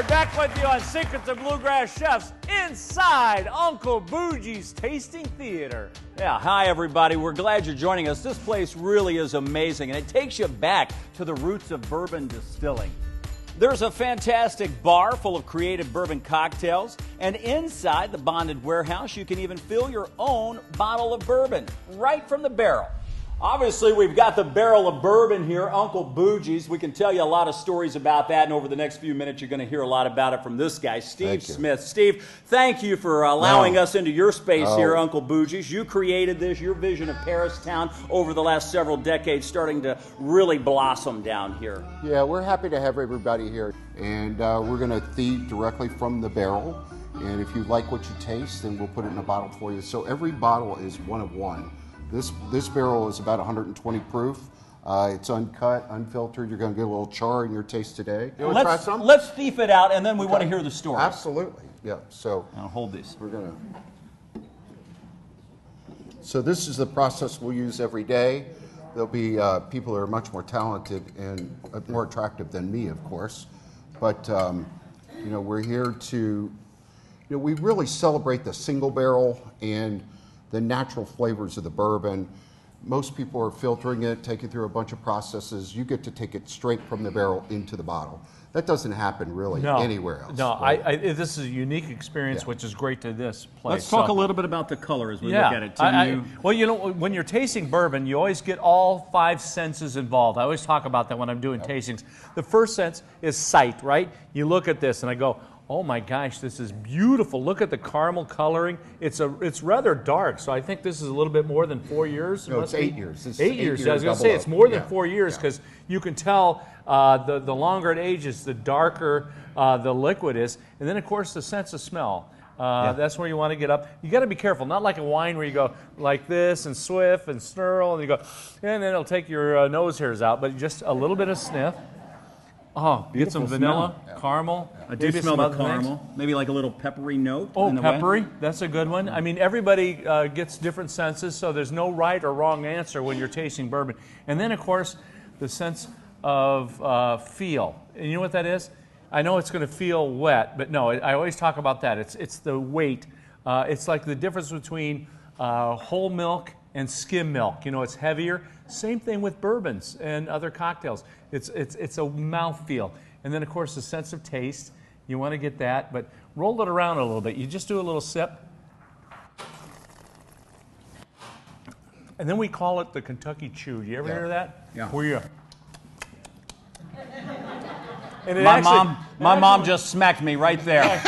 Laird back with you on Secrets of Bluegrass Chefs inside Uncle Boojie's Tasting Theater. Yeah, hi everybody. We're glad you're joining us. This place really is amazing, and it takes you back to the roots of bourbon distilling. There's a fantastic bar full of creative bourbon cocktails, and inside the bonded warehouse, you can even fill your own bottle of bourbon right from the barrel. Obviously, we've got the barrel of bourbon here, Uncle Boojie's. We can tell you a lot of stories about that, and over the next few minutes, you're going to hear a lot about it from this guy, Steve Smith. Steve, thank you for allowing us into your space here, Uncle Boojie's. You created this, your vision of Paristown over the last several decades, starting to really blossom down here. Yeah, we're happy to have everybody here, and we're going to feed directly from the barrel. And if you like what you taste, then we'll put it in a bottle for you. So every bottle is one of one. This barrel is about 120 proof. It's uncut, unfiltered. You're going to get a little char in your taste today. You want to try some? Let's thief it out, and then we want to hear the story. Absolutely. Yeah. So I'll hold these. We're going to. So this is the process we'll use every day. There'll be people who are much more talented and more attractive than me, of course. But you know, we're here to. You know, we really celebrate the single barrel and the natural flavors of the bourbon. Most people are filtering it, taking through a bunch of processes. You get to take it straight from the barrel into the bottle. That doesn't happen really anywhere else. No, right? This is a unique experience, which is great to this place. Let's talk a little bit about the color as we look at it. Tim, well, you know, when you're tasting bourbon, you always get all five senses involved. I always talk about that when I'm doing tastings. The first sense is sight, right? You look at this and I go, oh my gosh, this is beautiful. Look at the caramel coloring. It's rather dark, so I think this is a little bit more than 4 years. No, it's 8 years. It's 8 years. I was going to say it's more than 4 years because you can tell the longer it ages, the darker the liquid is. And then, of course, the sense of smell. That's where you want to get up. You got to be careful. Not like a wine where you go like this and swiff and snurl and you go, and then it'll take your nose hairs out. But just a little bit of sniff. Oh, you get some vanilla, caramel. I do smell the caramel. Maybe like a little peppery note. Oh, peppery. That's a good one. I mean, everybody gets different senses, so there's no right or wrong answer when you're tasting bourbon. And then, of course, the sense of feel. And you know what that is? I know it's going to feel wet, but no, I always talk about that. It's the weight. It's like the difference between whole milk and skim milk. You know, it's heavier. Same thing with bourbons and other cocktails. It's a mouthfeel. And then, of course, the sense of taste. You want to get that, but roll it around a little bit. You just do a little sip. And then we call it the Kentucky Chew. You ever hear that? Yeah. Where you? And my mom just smacked me right there.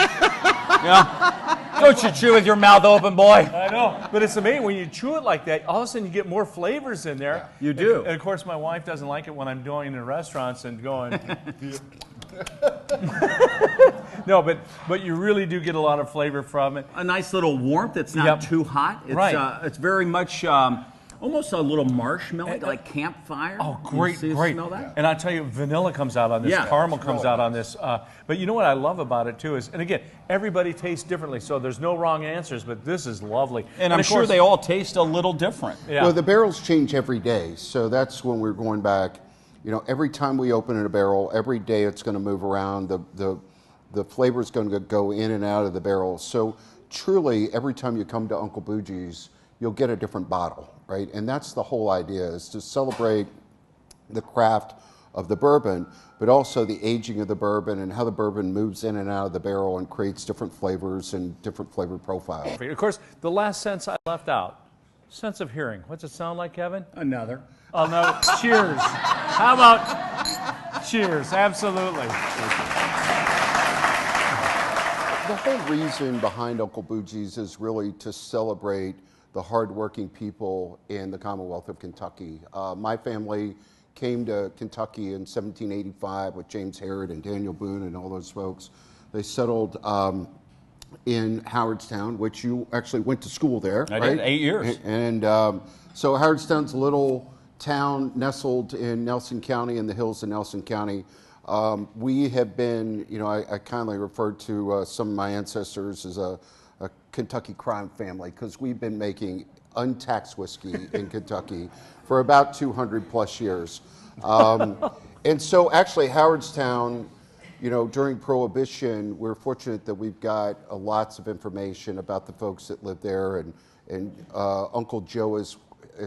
Don't you chew with your mouth open, boy. I know, but it's amazing when you chew it like that. All of a sudden, you get more flavors in there. Yeah, you do. And of course, my wife doesn't like it when I'm going in restaurants and going. No, but you really do get a lot of flavor from it. A nice little warmth. It's not too hot. It's it's very much almost a little marshmallow, like campfire. Oh, great. Smell that? And I tell you, vanilla comes out on this. Caramel comes out on this. But you know what I love about it, too, is, and again, everybody tastes differently, so there's no wrong answers, but this is lovely. And I'm sure they all taste a little different. Yeah. Well, the barrels change every day, so that's when we're going back. You know, every time we open a barrel, every day it's going to move around. The flavor is going to go in and out of the barrel. So truly, every time you come to Uncle Boojie's, you'll get a different bottle, right? And that's the whole idea, is to celebrate the craft of the bourbon, but also the aging of the bourbon and how the bourbon moves in and out of the barrel and creates different flavors and different flavor profiles. Of course, the last sense I left out, sense of hearing. What's it sound like, Kevin? Another. Oh, no, cheers. How about cheers? Absolutely. The whole reason behind Uncle Boojie's is really to celebrate the hardworking people in the Commonwealth of Kentucky. My family came to Kentucky in 1785 with James Harrod and Daniel Boone and all those folks. They settled in Howardstown, which you actually went to school there, I right? did, 8 years. And so Howardstown's a little town nestled in Nelson County, in the hills of Nelson County. We have been, you know, I kindly referred to some of my ancestors as a Kentucky crime family, because we've been making untaxed whiskey in Kentucky for about 200 plus years. And so actually Howardstown, you know, during Prohibition, we're fortunate that we've got lots of information about the folks that lived there, and Uncle Joe, as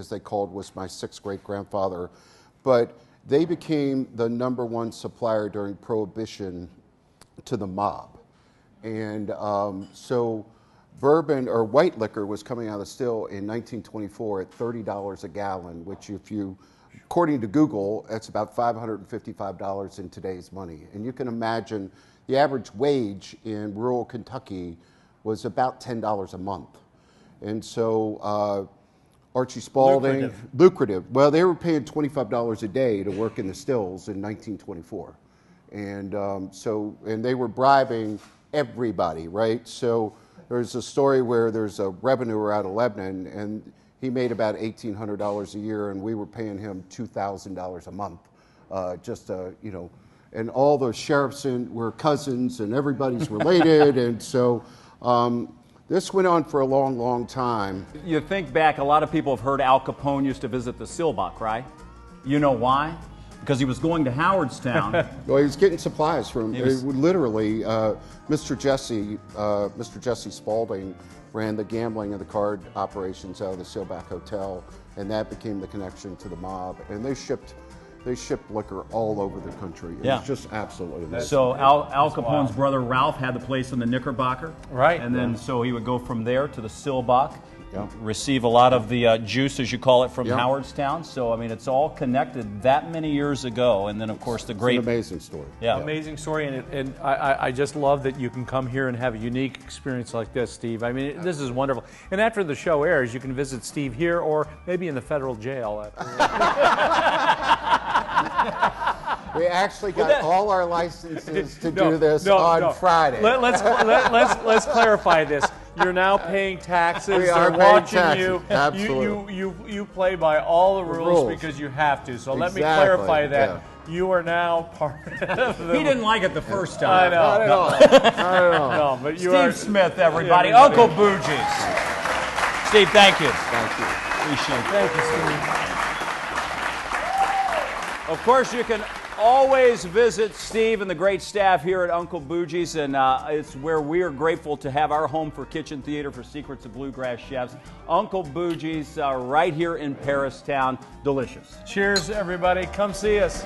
they called, was my 6th great-grandfather. But they became the #1 supplier during Prohibition to the mob. And so bourbon or white liquor was coming out of the still in 1924 at $30 a gallon, which if you, according to Google, that's about $555 in today's money. And you can imagine the average wage in rural Kentucky was about $10 a month. And so Archie Spaulding, lucrative. Well, they were paying $25 a day to work in the stills in 1924. And and they were bribing everybody, right? So there's a story where there's a revenuer out of Lebanon, and he made about $1,800 a year, and we were paying him $2,000 a month, you know, and all the sheriffs were cousins, and everybody's related, and so this went on for a long, long time. You think back, a lot of people have heard Al Capone used to visit the Silbach, right? You know why? Because he was going to Howardstown. Well, he was getting supplies from literally Mr. Jesse Spaulding ran the gambling and the card operations out of the Silbach Hotel, and that became the connection to the mob. And they shipped liquor all over the country. It was just absolutely amazing. So Al Capone's brother Ralph had the place in the Knickerbocker, right? And then so he would go from there to the Silbach. Receive a lot of the juice, as you call it, from Howardstown. So, I mean, it's all connected that many years ago. And then, of course, the great... It's an amazing story. Yeah. Amazing story. And I just love that you can come here and have a unique experience like this, Steve. I mean, this is wonderful. And after the show airs, you can visit Steve here or maybe in the federal jail. We actually got all our licenses to do this on Friday. Let's clarify this. You're now paying taxes. We are They're paying watching taxes. you. Absolutely. You play by all the rules because you have to. So let me clarify that. You are now part of the... He didn't like it the first time. I know. Not at all. Not at all. No, but you Steve Smith, everybody. Uncle Boojie. Steve, thank you. Thank you. Appreciate it. Thank you, Steve. Of course, you can always visit Steve and the great staff here at Uncle Boojie's, and it's where we are grateful to have our home for kitchen theater for Secrets of Bluegrass Chefs. Uncle Boojie's right here in Paristown. Delicious. Cheers, everybody. Come see us.